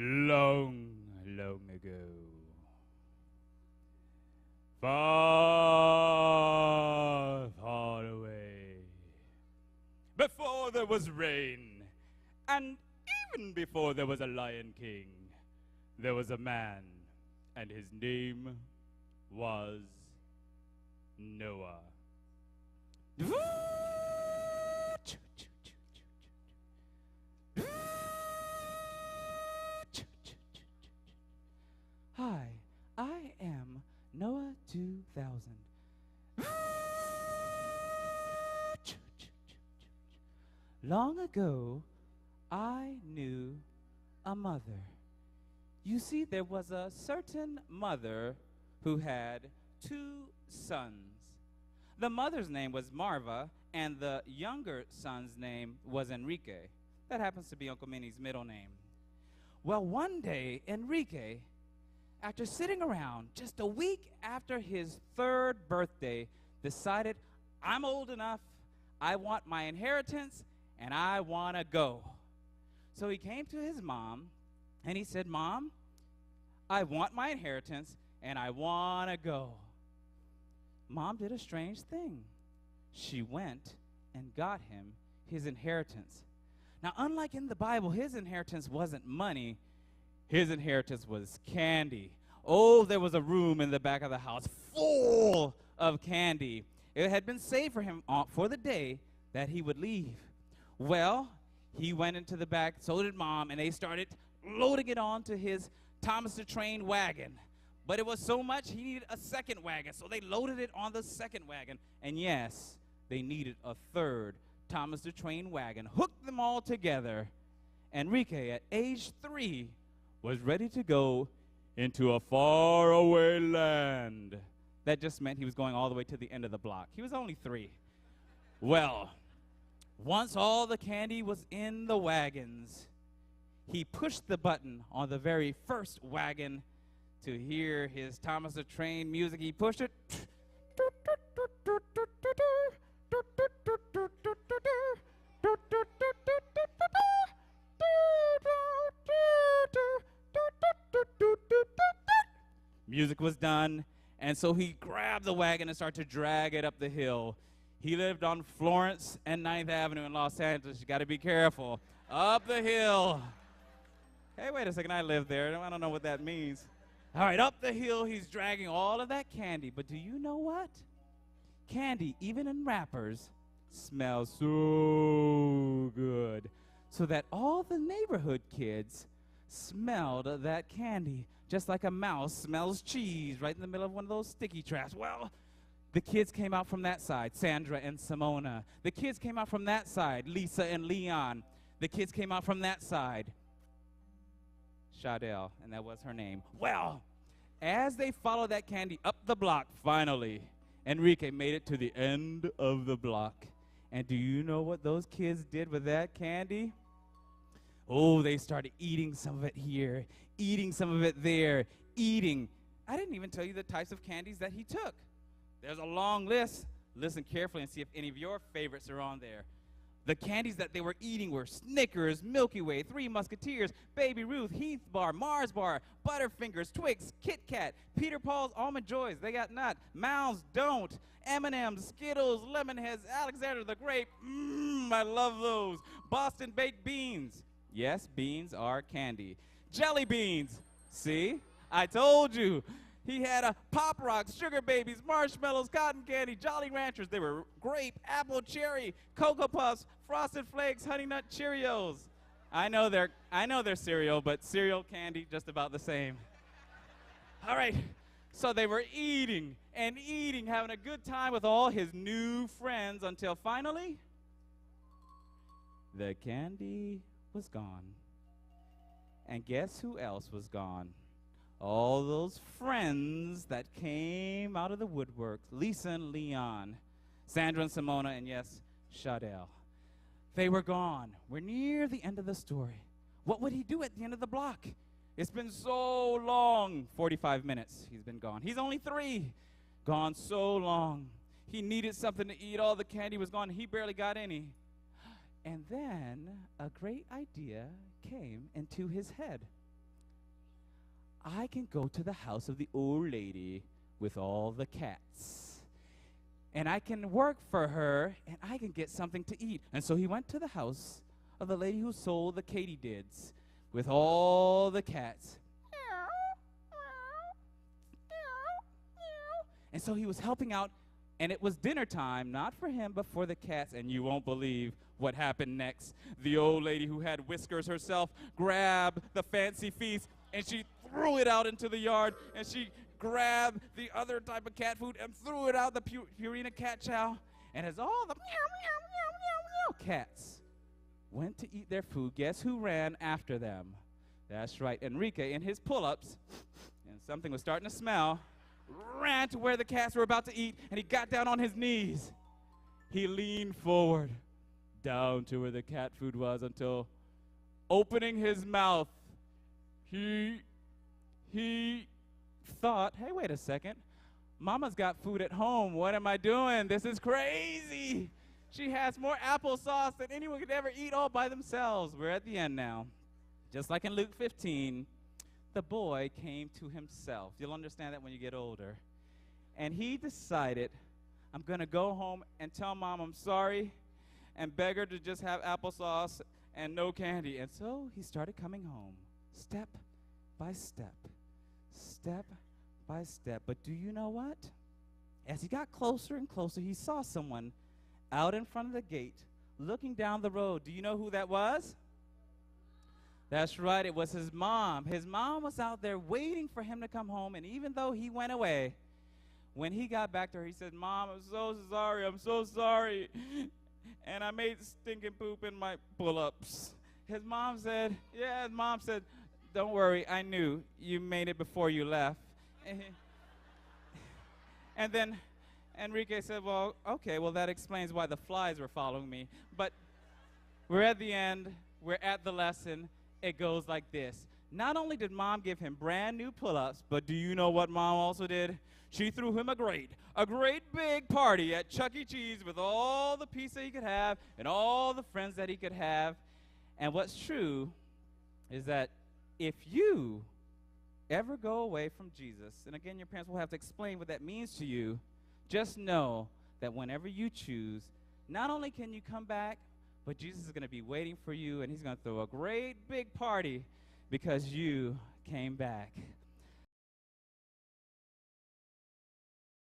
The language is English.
long, long ago. Far, far away. Before there was rain, and even before there was a Lion King, there was a man, and his name was Noah. Hi, I am Noah 2000. Long ago, I knew a mother. You see, there was a certain mother who had 2 sons. The mother's name was Marva, and the younger son's name was Enrique. That happens to be Uncle Minnie's middle name. Well, one day, Enrique, after sitting around just a week after his 3rd birthday, decided, I'm old enough, I want my inheritance, and I want to go. So he came to his mom, and he said, Mom, I want my inheritance, and I want to go. Mom did a strange thing. She went and got him his inheritance. Now, unlike in the Bible, his inheritance wasn't money. His inheritance was candy. Oh, there was a room in the back of the house full of candy. It had been saved for him for the day that he would leave. Well, he went into the back, so did Mom, and they started loading it onto his Thomas the Train wagon. But it was so much, he needed a second wagon, so they loaded it on the second wagon. And yes, they needed a 3rd Thomas the Train wagon, hooked them all together. Enrique, at age 3, was ready to go into a faraway land. That just meant he was going all the way to the end of the block. He was only 3. Well, once all the candy was in the wagons, he pushed the button on the very first wagon to hear his Thomas the Train music. He pushed it. Music was done, and so he grabbed the wagon and started to drag it up the hill. He lived on Florence and 9th Avenue in Los Angeles. You got to be careful. Up the hill. Hey, wait a second, I live there. I don't know what that means. All right, up the hill, he's dragging all of that candy. But do you know what? Candy, even in wrappers, smells so good. So that all the neighborhood kids smelled that candy, just like a mouse smells cheese right in the middle of one of those sticky traps. Well, the kids came out from that side, Sandra and Simona. The kids came out from that side, Lisa and Leon. The kids came out from that side, Shadell, and that was her name. Well, as they followed that candy up the block, finally, Enrique made it to the end of the block. And do you know what those kids did with that candy? Oh, they started eating some of it here, eating some of it there, eating. I didn't even tell you the types of candies that he took. There's a long list. Listen carefully and see if any of your favorites are on there. The candies that they were eating were Snickers, Milky Way, Three Musketeers, Baby Ruth, Heath Bar, Mars Bar, Butterfingers, Twix, Kit Kat, Peter Paul's Almond Joys, They Got Nut, Mounds Don't, M&M's, Skittles, Lemonheads, Alexander the Grape, I love those, Boston Baked Beans. Yes, beans are candy. Jelly beans. See? I told you. He had a Pop Rocks, Sugar Babies, Marshmallows, Cotton Candy, Jolly Ranchers. They were grape, apple, cherry, Cocoa Puffs, Frosted Flakes, Honey Nut Cheerios. I know they're cereal, but cereal candy just about the same. All right. So they were eating and eating, having a good time with all his new friends until finally the candy was gone. And guess who else was gone? All those friends that came out of the woodwork, Lisa and Leon, Sandra and Simona, and yes, Shadell. They were gone. We're near the end of the story. What would he do at the end of the block? It's been so long. 45 minutes he's been gone. He's only 3. Gone so long. He needed something to eat. All the candy was gone. He barely got any. And then a great idea came into his head. I can go to the house of the old lady with all the cats. And I can work for her, and I can get something to eat. And so he went to the house of the lady who sold the katydids with all the cats. And so he was helping out, and it was dinner time, not for him, but for the cats. And you won't believe what happened next. The old lady who had whiskers herself grabbed the fancy feast, and she threw it out into the yard, and she grabbed the other type of cat food and threw it out, the Purina cat chow. And as all the meow, meow, meow, meow, meow cats went to eat their food, guess who ran after them? That's right, Enrique in his pull-ups, and something was starting to smell, ran to where the cats were about to eat, and he got down on his knees. He leaned forward, down to where the cat food was, until opening his mouth, he thought, hey, wait a second. Mama's got food at home. What am I doing? This is crazy. She has more applesauce than anyone could ever eat all by themselves. We're at the end now. Just like in Luke 15, the boy came to himself. You'll understand that when you get older. And he decided, I'm going to go home and tell Mom I'm sorry and beg her to just have applesauce and no candy. And so he started coming home, step by step, step by step. But do you know what? As he got closer and closer, he saw someone out in front of the gate looking down the road. Do you know who that was? That's right, it was his mom. His mom was out there waiting for him to come home, and even though he went away, when he got back to her, he said, Mom, I'm so sorry, and I made stinking poop in my pull-ups. His mom said, don't worry, I knew you made it before you left. And then Enrique said, well, okay, well, that explains why the flies were following me. But we're at the end, we're at the lesson. It goes like this. Not only did Mom give him brand new pull-ups, but do you know what Mom also did? She threw him a great big party at Chuck E. Cheese with all the pizza he could have and all the friends that he could have. And what's true is that if you ever go away from Jesus, and again, your parents will have to explain what that means to you, just know that whenever you choose, not only can you come back, but Jesus is going to be waiting for you, and he's going to throw a great big party because you came back.